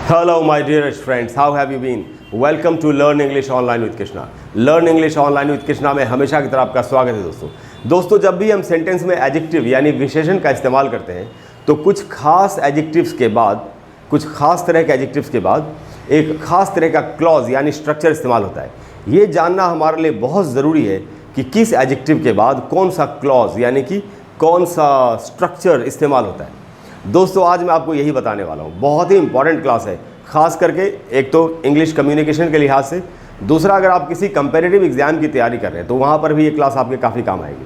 Hello my dearest friends, how have you been? Welcome to Learn English Online with Krishna. Learn English Online with Krishna में हमेशा की तरह आपका स्वागत है दोस्तों। जब भी हम सेंटेंस में एडजेक्टिव यानी विशेषण का इस्तेमाल करते हैं तो कुछ खास एडजेक्टिव्स के बाद, कुछ खास तरह के एडजेक्टिव्स के बाद एक खास तरह का क्लॉज यानी स्ट्रक्चर इस्तेमाल होता है। ये जानना हमारे लिए बहुत ज़रूरी है कि किस एडजेक्टिव के बाद कौन सा क्लॉज यानी कि कौन सा स्ट्रक्चर इस्तेमाल होता है। दोस्तों आज मैं आपको यही बताने वाला हूँ। बहुत ही इंपॉर्टेंट क्लास है, खास करके एक तो इंग्लिश कम्युनिकेशन के लिहाज से, दूसरा अगर आप किसी कंपेरेटिव एग्जाम की तैयारी कर रहे हैं तो वहाँ पर भी ये क्लास आपके काफ़ी काम आएगी।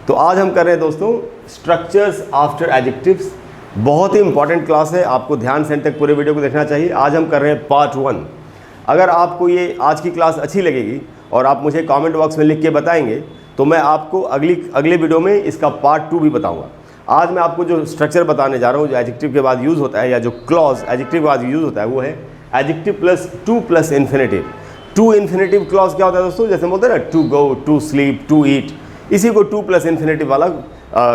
तो आज हम कर रहे हैं दोस्तों स्ट्रक्चर्स आफ्टर एडजेक्टिव्स। बहुत ही इंपॉर्टेंट क्लास है, आपको ध्यान से अंत तक पूरे वीडियो को देखना चाहिए। आज हम कर रहे हैं पार्ट 1। अगर आपको ये आज की क्लास अच्छी लगेगी और आप मुझे कमेंट बॉक्स में लिख के बताएंगे तो मैं आपको अगले वीडियो में इसका पार्ट 2 भी बताऊँगा। आज मैं आपको जो स्ट्रक्चर बताने जा रहा हूँ, जो एडजेक्टिव के बाद यूज़ होता है या जो क्लॉज एडजेक्टिव के बाद यूज़ होता है, वो है adjective plus to plus infinitive. To infinitive clause क्या होता है दोस्तों? जैसे बोलते हैं ना, to go, to sleep, to eat, इसी को टू प्लस इन्फिनेटिव वाला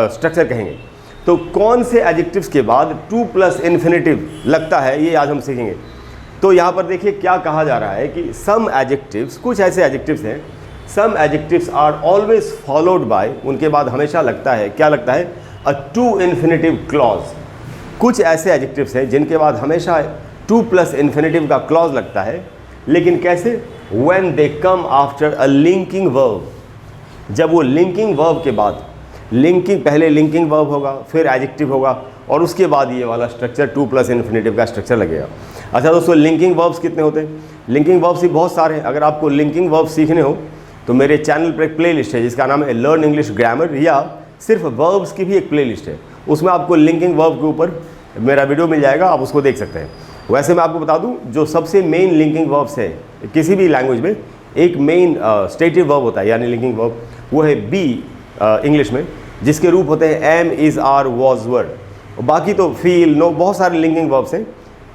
स्ट्रक्चर कहेंगे। तो कौन से एडजेक्टिव्स के बाद टू प्लस इन्फिनेटिव लगता है, ये आज हम सीखेंगे। तो यहाँ पर देखिए क्या कहा जा रहा है कि सम एडजेक्टिव्स, कुछ ऐसे एडजेक्टिव्स हैं, some adjectives are always followed by, उनके बाद हमेशा लगता है, क्या लगता है? A to infinitive clause. कुछ ऐसे एडजेक्टिव्स हैं जिनके बाद हमेशा टू प्लस इन्फिनेटिव का क्लॉज लगता है, लेकिन कैसे? When they come after a linking verb. जब वो लिंकिंग वर्ब के बाद, पहले लिंकिंग वर्ब होगा, फिर एडजेक्टिव होगा और उसके बाद ये वाला स्ट्रक्चर टू प्लस इन्फिनेटिव का स्ट्रक्चर लगेगा। अच्छा दोस्तों, लिंकिंग वर्ब्स कितने होते हैं? लिंकिंग वर्ब्स ही बहुत सारे हैं। अगर आपको लिंकिंग वर्ब सीखने हो तो मेरे चैनल पर एक प्ले लिस्ट है जिसका नाम है लर्न इंग्लिश ग्रामर, या सिर्फ वर्ब्स की भी एक प्लेलिस्ट है, उसमें आपको लिंकिंग वर्ब के ऊपर मेरा वीडियो मिल जाएगा, आप उसको देख सकते हैं। वैसे मैं आपको बता दूं, जो सबसे मेन लिंकिंग वर्ब्स है किसी भी लैंग्वेज में, एक मेन स्टेटिव वर्ब होता है यानी लिंकिंग वर्ब, वो है बी इंग्लिश में, जिसके रूप होते हैं एम, इज़, आर, वॉज, वर। बाकी तो फील, नो, बहुत सारे लिंकिंग वर्ब्स हैं।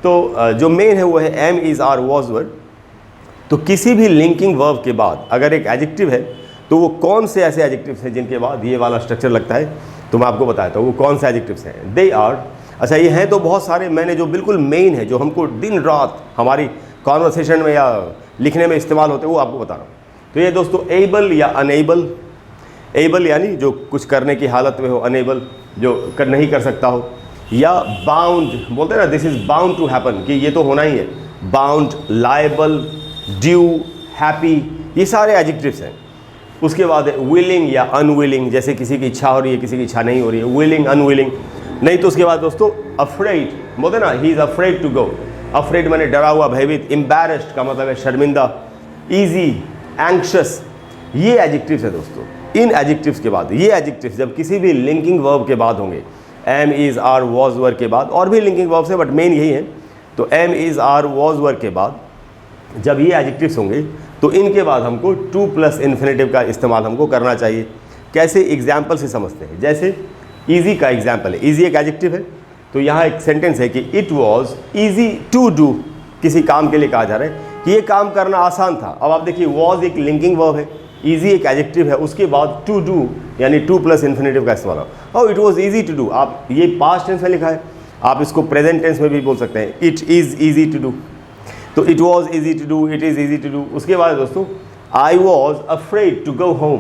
तो जो मेन है वो है एम, इज़, आर, वॉज, वर। तो किसी भी लिंकिंग वर्ब के बाद अगर एक एडजेक्टिव है तो वो कौन से ऐसे एडजेक्टिव्स हैं जिनके बाद ये वाला स्ट्रक्चर लगता है, तो मैं आपको बताता हूँ वो कौन से एडजेक्टिव्स हैं। दे आर, अच्छा ये हैं तो बहुत सारे, मैंने जो बिल्कुल मेन है, जो हमको दिन रात हमारी कॉन्वर्सेशन में या लिखने में इस्तेमाल होते हैं, वो आपको बता रहा हूँ। तो ये दोस्तों एबल या अनेबल। एबल यानी जो कुछ करने की हालत में हो, अनेबल जो नहीं कर सकता हो, या बाउंड, बोलते हैं ना this is bound to happen, कि ये तो होना ही है। बाउंड, लायबल, ड्यू, हैप्पी, ये सारे एडजेक्टिव्स हैं। उसके बाद है विलिंग या अनविलिंग, जैसे किसी की इच्छा हो रही है, किसी की इच्छा नहीं हो रही है, विलिंग, अनविलिंग। नहीं तो उसके बाद दोस्तों अफ्रेड, बोलते ना he is afraid to go. Afraid मैंने डरा हुआ, भयभीत। एम्बैरेस्ड का मतलब है शर्मिंदा। ईजी, एंक्शस, ये एडजेक्टिव्स है दोस्तों। इन एडजेक्टिव्स के बाद, ये एडजेक्टिव्स जब किसी भी लिंकिंग वर्ब के बाद होंगे, एम, इज़, आर, वॉज, वर के बाद, और भी लिंकिंग वर्ब्स है बट मेन यही है, तो एम, इज़, आर, वॉज, वर के बाद जब ये एडजेक्टिव्स होंगे तो इनके बाद हमको टू प्लस इन्फिनेटिव का इस्तेमाल हमको करना चाहिए। कैसे? एग्जाम्पल से समझते हैं। जैसे ईजी का एग्जाम्पल है, ईजी एक एडजेक्टिव है, तो यहाँ एक सेंटेंस है कि it was easy to do. किसी काम के लिए कहा जा रहा है कि ये काम करना आसान था। अब आप देखिए, वॉज एक लिंकिंग वर्ब है, ईजी एक एडजेक्टिव है, उसके बाद टू डू यानी टू प्लस इन्फिनेटिव का इस्तेमाल हो। और it was easy to do, आप ये पास्ट टेंस में लिखा है, आप इसको प्रेजेंट टेंस में भी बोल सकते हैं, it is easy to do. तो it was easy to do, it is easy to do. उसके बाद दोस्तों I was afraid to go home.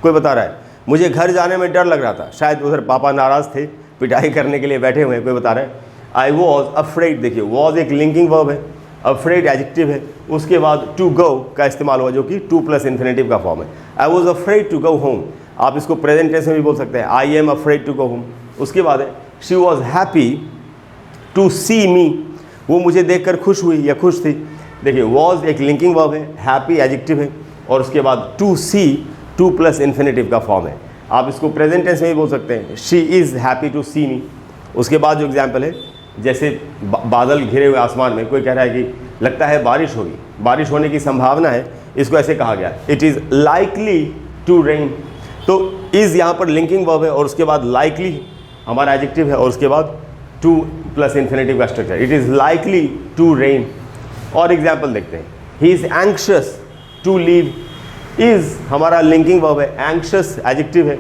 कोई बता रहा है मुझे घर जाने में डर लग रहा था, शायद उधर पापा नाराज़ थे, पिटाई करने के लिए बैठे हुए हैं। कोई बता रहा है आई वॉज अफ्रेड। देखिए वॉज एक लिंकिंग वर्ब है, अफ्रेड एडजेक्टिव है, उसके बाद टू गो का इस्तेमाल हुआ जो कि टू प्लस इन्फिनेटिव का फॉर्म है। I was afraid to go home, आप इसको प्रेजेंट टेंस में भी बोल सकते हैं, I am afraid to go home. उसके बाद है she was happy to see me, वो मुझे देखकर खुश हुई या खुश थी। देखिए वॉज एक लिंकिंग वर्ब है, हैप्पी एडजेक्टिव है, और उसके बाद to see to plus infinitive का फॉर्म है। आप इसको प्रेजेंट टेंस में भी बोल सकते हैं, she is happy to see मी। उसके बाद जो एग्जाम्पल है, जैसे बादल घिरे हुए आसमान में, कोई कह रहा है कि लगता है बारिश होगी, बारिश होने की संभावना है, इसको ऐसे कहा गया, it is likely to rain. तो इज़ यहाँ पर लिंकिंग वर्ब है और उसके बाद लाइकली हमारा एडजेक्टिव है, और उसके बाद टू प्लस इन्फिनेटिव का structure, it is likely to rain. और एग्जाम्पल देखते हैं, he is anxious to leave. Is हमारा लिंकिंग वर्ब है, एंक्शस एडजेक्टिव है,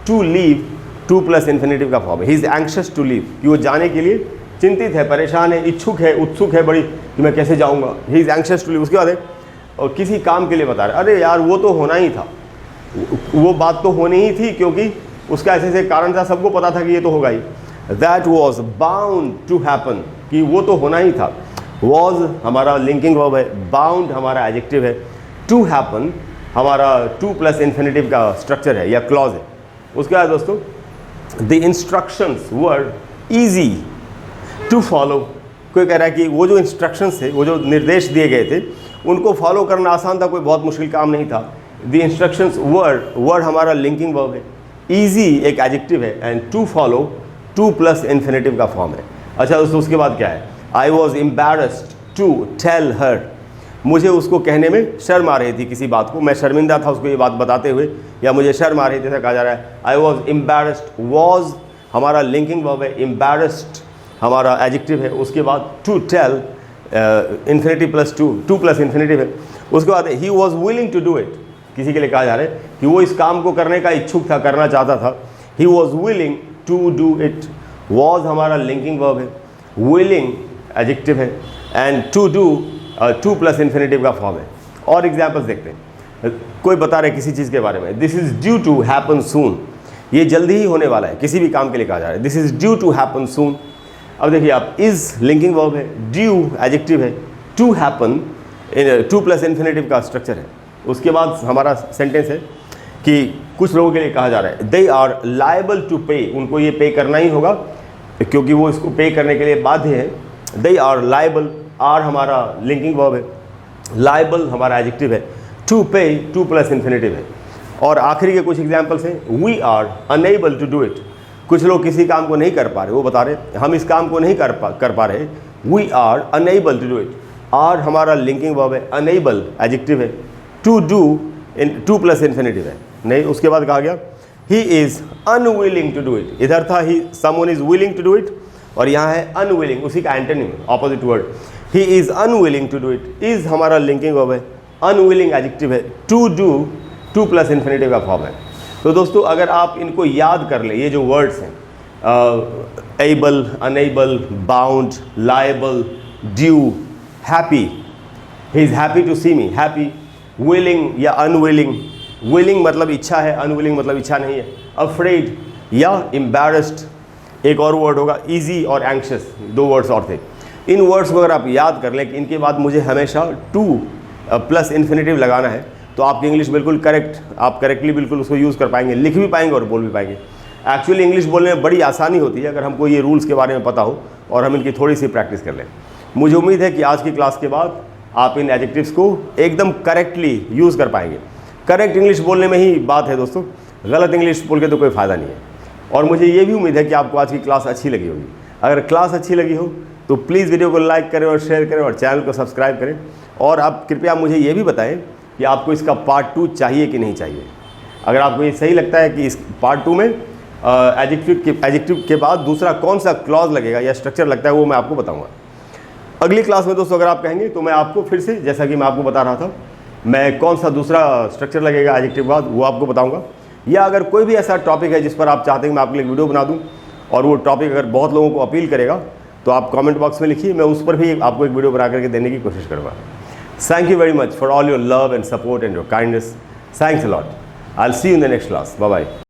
to leave to plus infinitive का फॉर्म है, he is anxious to leave, कि वो जाने के लिए चिंतित है, परेशान है, इच्छुक है, उत्सुक है बड़ी कि मैं कैसे जाऊँगा। He is anxious to leave. उसके बाद है और किसी काम के लिए बता रहे, अरे यार वो तो होना ही था, वो बात तो होनी ही थी क्योंकि उसका ऐसे ऐसे कारण था, सबको पता था कि ये तो होगा ही। That was bound to happen, कि वो तो होना ही था। वॉज हमारा लिंकिंग वर्ब है, बाउंड हमारा एडजेक्टिव है, टू हैपन हमारा टू प्लस इन्फिनेटिव का स्ट्रक्चर है या क्लॉज है। उसके बाद दोस्तों the instructions were easy to follow. कोई कह रहा है कि वो जो इंस्ट्रक्शंस थे, वो जो निर्देश दिए गए थे, उनको फॉलो करना आसान था, कोई बहुत मुश्किल काम नहीं था। द इंस्ट्रक्शंस वर हमारा लिंकिंग वर्ब है, ईजी एक एडजेक्टिव है, and to follow to plus infinitive का फॉर्म है। अच्छा दोस्तों उसके बाद क्या है, I was embarrassed to tell her. मुझे उसको कहने में शर्म आ रही थी, किसी बात को मैं शर्मिंदा था उसको ये बात बताते हुए, या मुझे शर्म आ रही थी, ऐसा कहा जा रहा है। आई वॉज एम्बैरेस्ड, वॉज हमारा लिंकिंग वर्ब है, एम्बैरेस्ड हमारा एडजेक्टिव है। उसके बाद to tell infinitive plus to plus infinitive है। उसके बाद he was willing to do it, किसी के लिए कहा जा रहा है कि वो इस काम को करने का इच्छुक था, करना चाहता था। He was willing to do it. Was हमारा लिंकिंग वर्ब है, विलिंग एडजेक्टिव है, and to do to plus infinitive का फॉर्म है। और एग्जाम्पल्स देखते हैं। कोई बता रहे किसी चीज़ के बारे में, this is due to happen soon, ये जल्दी ही होने वाला है, किसी भी काम के लिए कहा जा रहा है, this is due to happen soon. अब देखिए आप, इज़ लिंकिंग वर्ब है, ड्यू एडजेक्टिव है, to happen to plus infinitive का स्ट्रक्चर है। उसके बाद हमारा सेंटेंस है कि कुछ लोगों के लिए कहा जा रहा है दे आर लायबल टू पे, उनको ये पे करना ही होगा क्योंकि वो इसको पे करने के लिए बाध्य है। दे आर लायबल, आर हमारा लिंकिंग वर्ब है, लायबल हमारा एडजेक्टिव है, to pay to plus infinitive है। और आखिरी के कुछ एग्जाम्पल्स हैं, we are unable to do it, कुछ लोग किसी काम को नहीं कर पा रहे, वो बता रहे हम इस काम को नहीं कर पा रहे, we are unable to do it. Are हमारा लिंकिंग वर्ब है, अनेबल एडजेक्टिव है, to do to plus infinitive है। नहीं, उसके बाद कहा गया he is unwilling to do it. इधर था he someone is willing to do it, और यहाँ है अनविलिंग, उसी का antonym opposite word. He is unwilling to do it, is हमारा लिंकिंग वर्ब है, अनविलिंग एडजेक्टिव है, to do to plus infinitive का फॉर्म है। तो दोस्तों अगर आप इनको याद कर ले, ये जो वर्ड्स हैं able, unable, bound, liable, due, happy, he is happy to see me, happy, willing या अनविलिंग, विलिंग मतलब इच्छा है, अनविलिंग मतलब इच्छा नहीं है, अफ्रेड या एम्बैरेस्ड। एक और वर्ड होगा ईजी और एंक्शस, दो वर्ड्स और थे। इन वर्ड्स को अगर आप याद कर लें कि इनके बाद मुझे हमेशा टू प्लस इन्फिनेटिव लगाना है, तो आपकी इंग्लिश बिल्कुल करेक्ट, आप करेक्टली बिल्कुल उसको यूज़ कर पाएंगे, लिख भी पाएंगे और बोल भी पाएंगे। एक्चुअली इंग्लिश बोलने में बड़ी आसानी होती है अगर हमको ये रूल्स के बारे में पता हो और हम इनकी थोड़ी सी प्रैक्टिस कर लें। मुझे उम्मीद है कि आज की क्लास के बाद आप इन एडजेक्टिव्स को एकदम करेक्टली यूज़ कर पाएंगे। करेक्ट इंग्लिश बोलने में ही बात है दोस्तों, गलत इंग्लिश बोल के तो कोई फ़ायदा नहीं है। और मुझे ये भी उम्मीद है कि आपको आज की क्लास अच्छी लगी होगी। अगर क्लास अच्छी लगी हो तो प्लीज़ वीडियो को लाइक करें और शेयर करें और चैनल को सब्सक्राइब करें। और आप कृपया मुझे ये भी बताएं कि आपको इसका पार्ट 2 चाहिए कि नहीं चाहिए। अगर आपको ये सही लगता है कि इस पार्ट 2 में एडजेक्टिव के बाद दूसरा कौन सा क्लॉज लगेगा या स्ट्रक्चर लगता है, वो मैं आपको बताऊँगा अगली क्लास में। दोस्तों अगर आप कहेंगे तो मैं आपको फिर से, जैसा कि मैं आपको बता रहा था, मैं कौन सा दूसरा स्ट्रक्चर लगेगा एडजेक्टिव के बाद वो आपको बताऊंगा। या अगर कोई भी ऐसा टॉपिक है जिस पर आप चाहते हैं मैं आपके लिए वीडियो बना दूं और वो टॉपिक अगर बहुत लोगों को अपील करेगा तो आप कमेंट बॉक्स में लिखिए, मैं उस पर भी आपको एक वीडियो बना करके देने की कोशिश करूँगा। Thank you very much for all your love and support and your kindness. Thanks a lot. I will see you in the next class. Bye bye.